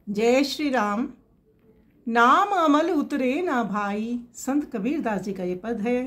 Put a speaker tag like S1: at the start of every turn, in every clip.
S1: जय श्री राम। नाम अमल उतरे ना भाई, संत कबीरदास जी का ये पद है।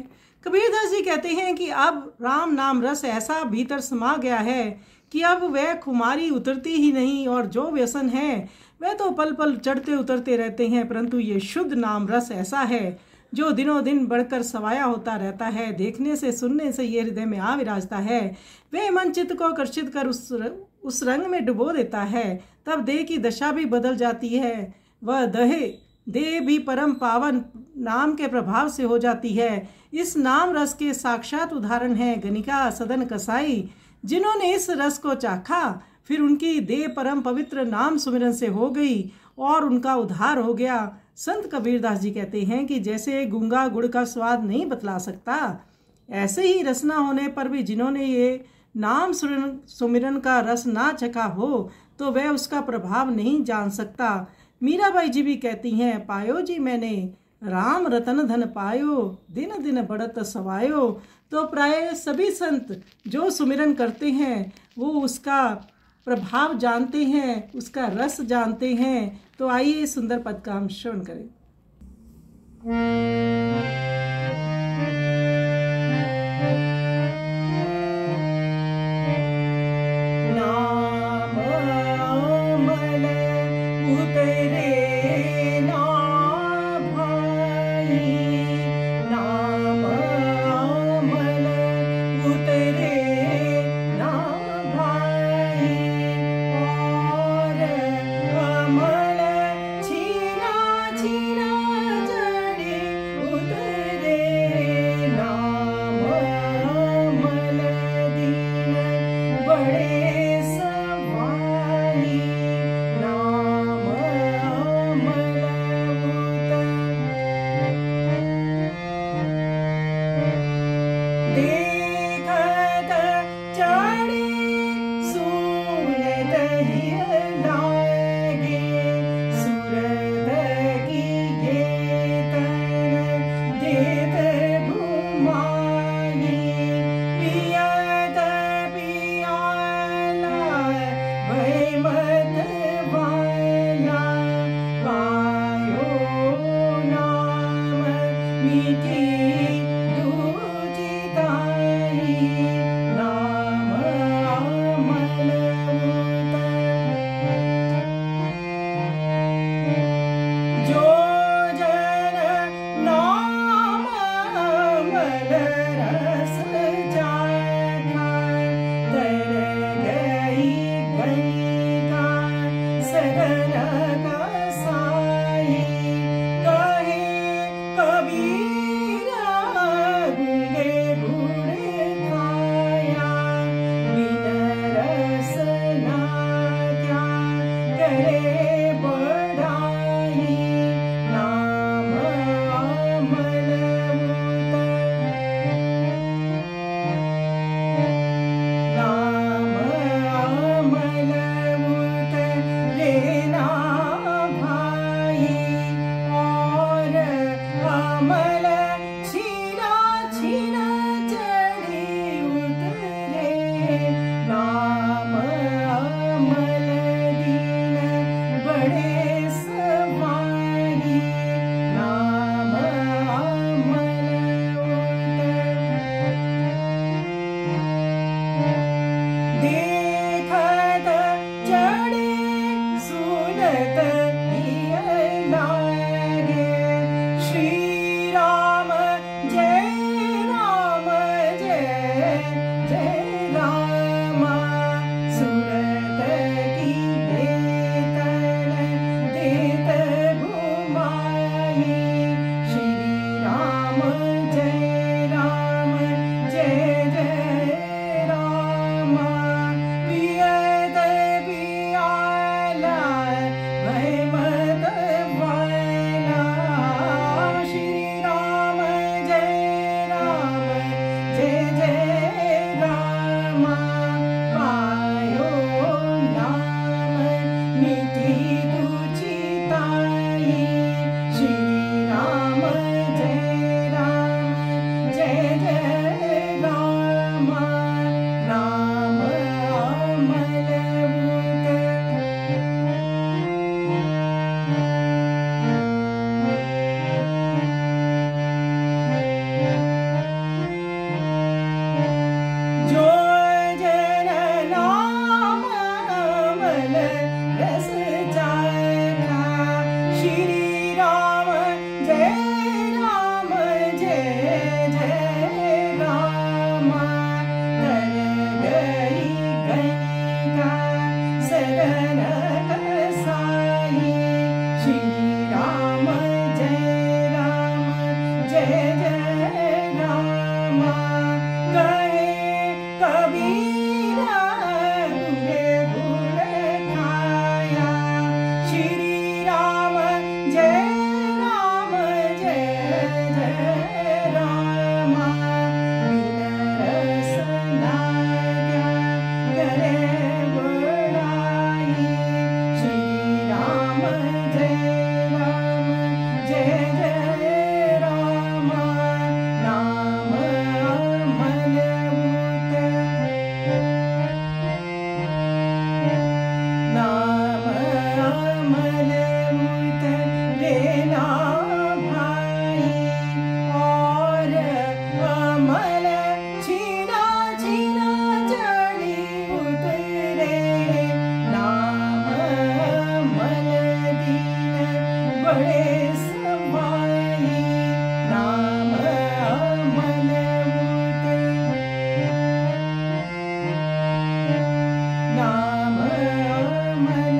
S1: कबीरदास जी कहते हैं कि अब राम नाम रस ऐसा भीतर समा गया है कि अब वह खुमारी उतरती ही नहीं, और जो व्यसन है वह तो पल पल चढ़ते उतरते रहते हैं, परंतु ये शुद्ध नाम रस ऐसा है जो दिनों दिन बढ़कर सवाया होता रहता है। देखने से सुनने से ये हृदय में आ विराजता है, वह मन चित्त को आकर्षित कर उस रंग में डुबो देता है। तब देह की दशा भी बदल जाती है, वह देह भी परम पावन नाम के प्रभाव से हो जाती है। इस नाम रस के साक्षात उदाहरण है गणिका सदन कसाई, जिन्होंने इस रस को चाखा, फिर उनकी देह परम पवित्र नाम सुमिरन से हो गई और उनका उद्धार हो गया। संत कबीरदास जी कहते हैं कि जैसे गूंगा गुड़ का स्वाद नहीं बतला सकता, ऐसे ही रसना होने पर भी जिन्होंने ये नाम सुमिरन का रस ना चखा हो तो वह उसका प्रभाव नहीं जान सकता। मीराबाई जी भी कहती हैं, पायो जी मैंने राम रतन धन पायो, दिन दिन बढ़त सवायो। तो प्राय सभी संत जो सुमिरन करते हैं वो उसका प्रभाव जानते हैं, उसका रस जानते हैं। तो आइए सुंदर पद का हम श्रवण करें। नाम अमल उतरे ना भाई, नाम अमल उतरे ना भाई, और अमल छीना छीना जड़ी उतरे, नाम अमल दीन बड़े सवाई, नाम अमल देखत चढ़े सुनत हिय लागे, सुरत की गेतन देत घुमाई, पियत पियाला भय मत वाला, पायो नाम मीठी नाम अमल जो जन नाम अमल रस जाना, तर गई गणिका सदन कसाई, कहे कबीरा गूंगे गुड़ खाया, बिन रस ना क्या करे बड़ाई, नाम अमल नाम अमल लेना भाई, और अमल छीना छीना चढ़ी उतरे, नाम अमल दीन बड़े सवाई, नाम अमल देखत चढ़े सुनत हिय लागे, श्री राम जय राम जय जय राम, सुरत की गेतन देत घुमाई, श्री राम जय जय राम, पियत पियाला भय मत वाला, श्री राम जय राम, पायो नाम मीठी तुचिताई, श्री राम जय राम, नाम अमल रस चाखा। श्री राम जय राम जय जय राम। तर गई गंगा सदन कसाई। श्री राम जय जय राम। कहे कबीरा तुझे गुण खाया। श्री राम जय जय राम। बिन रस लाग्या करे बड़ाई। श्री राम जय जय राम। नाम अमल नाम अमल लेना भाई। और अमल छीना छीना चढ़ी उतरे। नाम अमल दीन बड़े समाई। नाम अमल नाम अमल